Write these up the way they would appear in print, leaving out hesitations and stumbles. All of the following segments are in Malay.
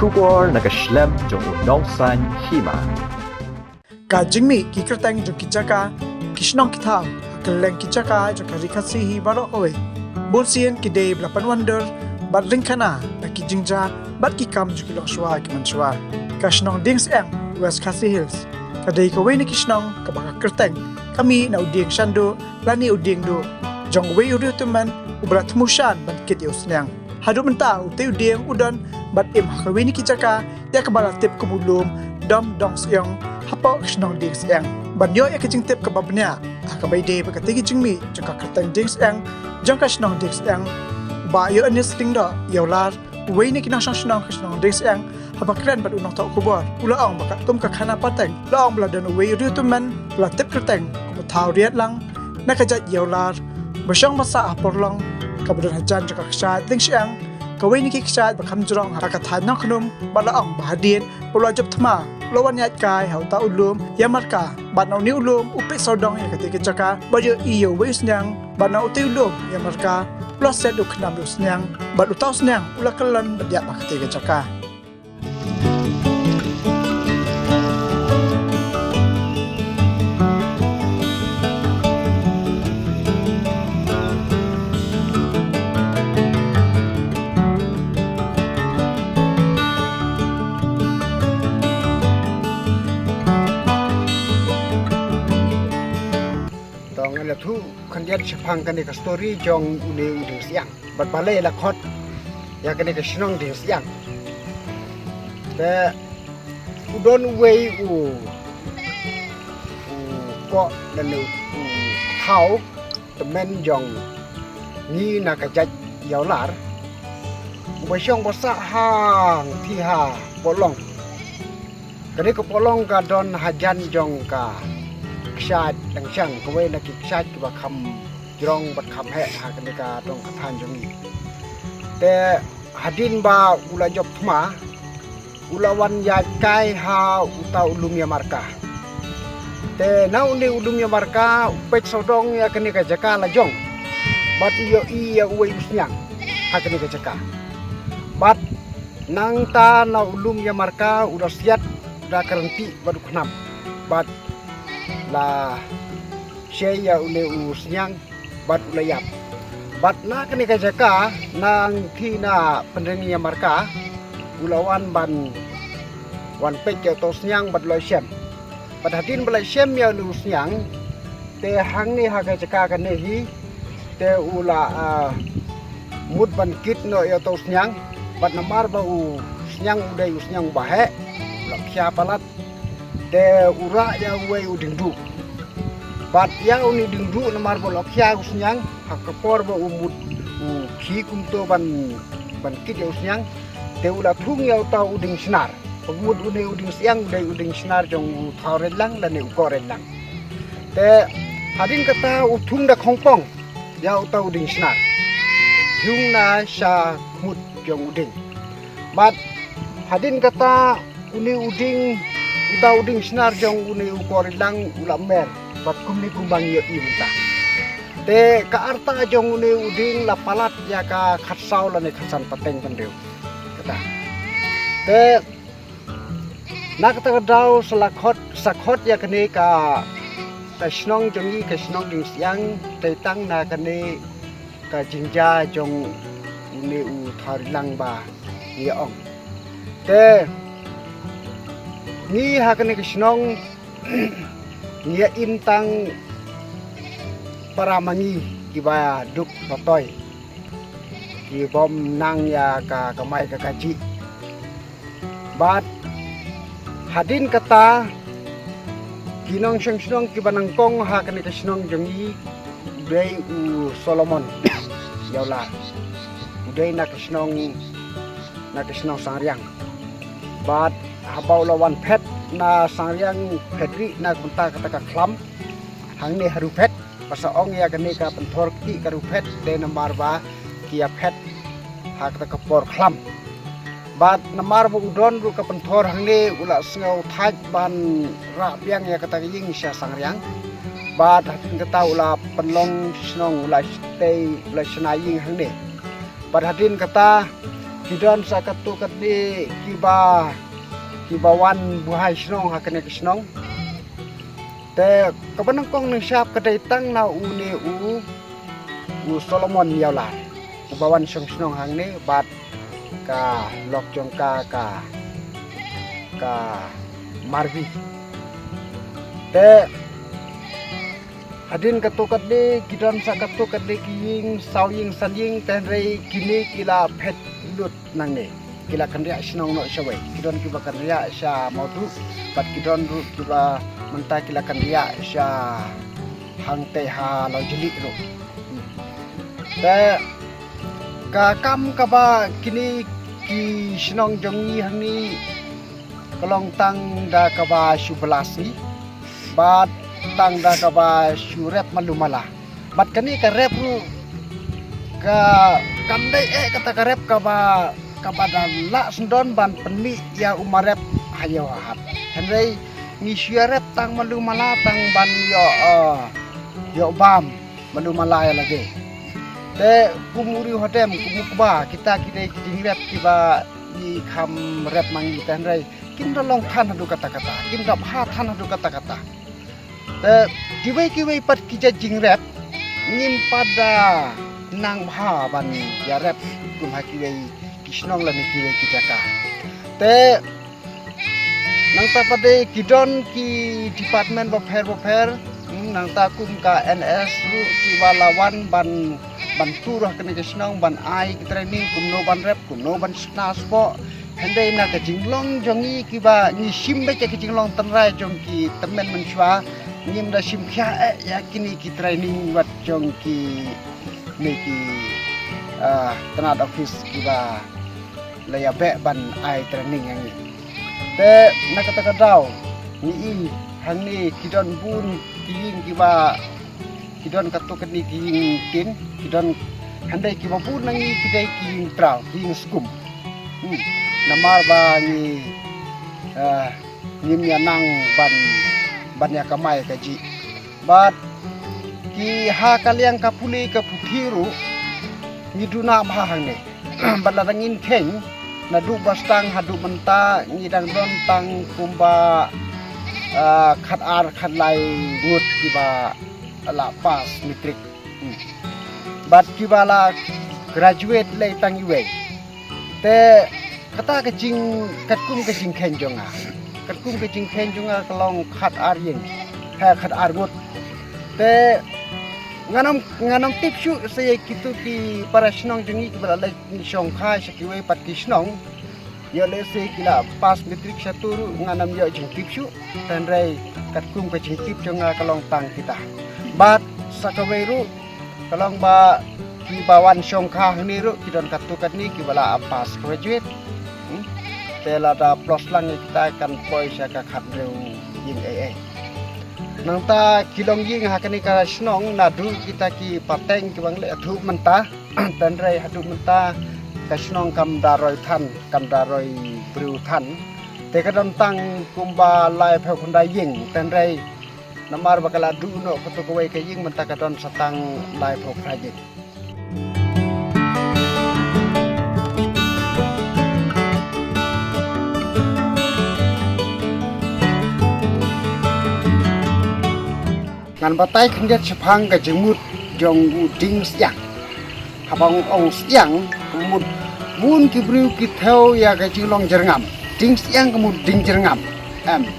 kubor nakaslem jong unongsan hima. Kajingmi kikerteng jo kijaka kishnong kitang keleng kijaka jo karikasi hi barok owe bolsien kidei blapan wonder bat ringkana na kijingja bat kikam jo kilok shwa kiman shwa kashnong dings eng West Khasi Hills kadei kawe ni kishnong kabaka kerteng kami na uding shando lani uding do jong we uriu tuman ubrat mushan bat kit yusnyang hadu menta utai uding udan bat im kawe ni kijaka ya kabala tip kumulum dom dongs yang hapo kishnong dings yang banyo ya kijing tip kababnya akabay de pagkatigi jingmi jangka kertang dings yang jangka kishnong dings yang ba yo anis lingda yaular way ni kinang kishnong dings yang habakren bat unong tau kubor ulaong bakat tum kakana pateng laong beladan way riu tuman bela tip kertang kumutau riat lang nakajat yaular basyang masa aporlong kabadan hajan jangka kishat dings yang kawai ni kishat bakam jurong hakatan nang knum balaong bahadin pulajab thma lawan yat kai hau ta ulum yamarka banau ni ulum upe sodong ya ketika jaka bayo iyo weis nyang banau te ulum yamarka plus set uknam usnyang bat utaus nyang ulakalan badia ba ketika jaka là thu khăn giết phang cái này cái story trong udah siang, bật balai là khot, ya cái này cái sinong di siang,แต่udon way có là nữ tháo tụi men dòng như là cái trái dẻo lạt, bởi xong bớt sa hàng thi hà bỏ long, cái này có bỏ long cả don hajan dòng cả kisat dan chang kawai nak kisat kiba kham jrong bat kham he ha kanika dong kathan jongi te hadin ba ula job thma ulawan ya kai ha uta ulumya marka te nau ni ulumya marka pek sodong ya kanika jaka la jong bat iyo iya uai usnyang ha kanika jaka bat nang ta na ulumya marka udah siat udah kerenti baru khnam bat la saya ule usnyang bat ulayap bat na kenika jaka nang thina pendengi marka ulawan ban wan pek to snyang bat loy sem bat hadin balai sem ya lu snyang te hang ni ha jaka kan hi te ula mut ban kit no ya to snyang bat namar ba snyang udai usnyang bahe la kya palat te ura ya we udingdu bat ya uni dingdu namar bolok ya usnyang hakapor ba umut ki kumto ban kit ya usnyang te ula thung ya ta uding sinar pagmud uni uding siang dai uding sinar jong thauren lang dan ukoren lang te hadin kata uthung da khongpong ya ta uding sinar hyung na sha mut jong uding bat hadin kata uni uding uta uding sinar jong uni ukoren lang ulamer bat kumni kumbang yo imta te ka arta jong uni uding la palat ya ka khatsau la ne khatsan pateng pandeu kata te nak ta dau sakhot ya kene ka snong jongi ka snong ding siang te tang na kene ka jingja jong uni u tharilang ba ye ong te ni ha kene ka snong nia intang paramangi kiba duk patoy ki bom nang ya ka kamai ka kaji bat hadin kata kinong seng kiba nangkong ha kan ka snong jongi dei u Solomon yaula dei na snong sangriang bat habau lawan pet na sangyang pedri na kunta kata ka klam hang ni haru pet pasa ong ya gani ka penthor ki karu pet de namar ba kia pet ha kata ka por klam bat namar bu udon ru ka penthor hang ni ula sngau thaj ban ra biang ya kata ying sya sangyang bat hatin kata ula penlong snong ula stay ula snaying hang ni bat hatin kata kidon sakatu kadi kibawan buhay snong hakane snong te kabanang kong nang siap kadai tang na uni u Solomon yaula ubawan snong hang ni bat ka lok jong ka marvi te hadin katukat di kidon sakatukat di kiying sawying sanying tenrei kini kila pet lut nang ni kila kanria snong no sawai kidon kiba kanria sya modu bat kidon ru kiba menta kila kanria sya hang te ha lo jeli ro te ka kam ka ba kini ki snong jongi hani kolong tang da ka ba subelasi bat tang da ka ba surep malumala bat kani ka rep ru ka kandai kata ka rep ka ba dan la sendon ban penmi ya umarep hayo hat henrei ni surep tang malumala tang ban yo bam malumala ya lagi te kumuri hotem kumukba kita kijing rep kiba di kam rep mangi henrei kin long than hadu kata-kata kin rap ha than hadu kata-kata kiwai pat kija jing rap ngim pada nang bha ban ya rap kum ha kiwai kisnong la ni kiwai kijaka te nang ta pade kidon ki department bofer nang ta kum ka NS ru ki balawan ban turah kene kisnong ban ai training kum no ban rap kum no ban snaspo hendai na ka jinglong jongi kiba ni simbe ke jinglong tenrai jongki temen menshwa ngim da sim kya ya kini ki training wat jongki neki tenat office kiba laya be ban ai training yang ni te na kata kadau ni hang ni kidon bun kiing kiba kidon katu keni kiing tin kidon handai kiba bun nangi kidai kiing trau kiing skum namar ba ni ngim nang ban ya kamai kaji bat ki ha kaliang kapuli kaputhiru ni duna ma hang ne balarangin kheng na du bastang hadu menta ngidang don tang kumba khat ar khat lai ngut kiba ala pas metrik bat kibala graduate lai tang iwe te kata kecing katkum kecing kenjonga kalong khat aryeng khat argut te nganam tipsu saya kitu ki para snong jengi kibala song kha sakiwe pat ki snong yo le se kila pas metrik saturu nganam yo jeng tipsu tanrai katkum kecing tip jonga kalong tang kita bat sakaweru kalong ba ki bawan song kha ni ru kidon katukat ni kibala pas graduate tela da plus lang kita kan poi saka khatreu ying nang ta kilong ying hakani ka snong nadu kita ki pateng ki bang le thu menta tanrai hadu menta ka snong kam daroi bru than te ka don tang kumba lai phe khundai ying tanrai namar bakala du no petukoi ka ying menta ka don satang lai pho khajik ngan batai khendet sepang ka jemut jong uding siang habang ong siang kemud mun kibru ki theo ya ka jinglong jerngam ding siang kemud ding jerngam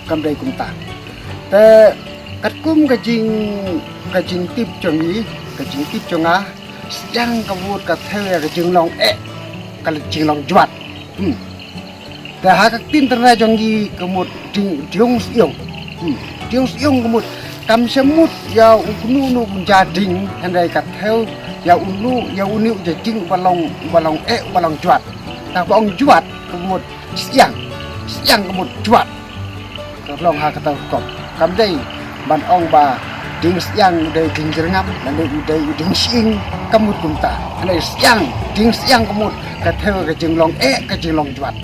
kamdai kumta te katkum ka jing tip jongi ka jing tip jonga siang kemud ka theo ya ka jinglong ka jinglong jwat te ha ka tin tera jongi kemud ding siang kemud kam semut ya unu nu menjading andai kat hel ya unu jading balong juat tak bong juat kemud siang kemud juat kelong ha kata kop kam dei ban ong ba ding siang dei ding jerngam dan dei ding sing kemud kumta andai siang ding siang kemud kat hel ka jenglong ka jenglong juat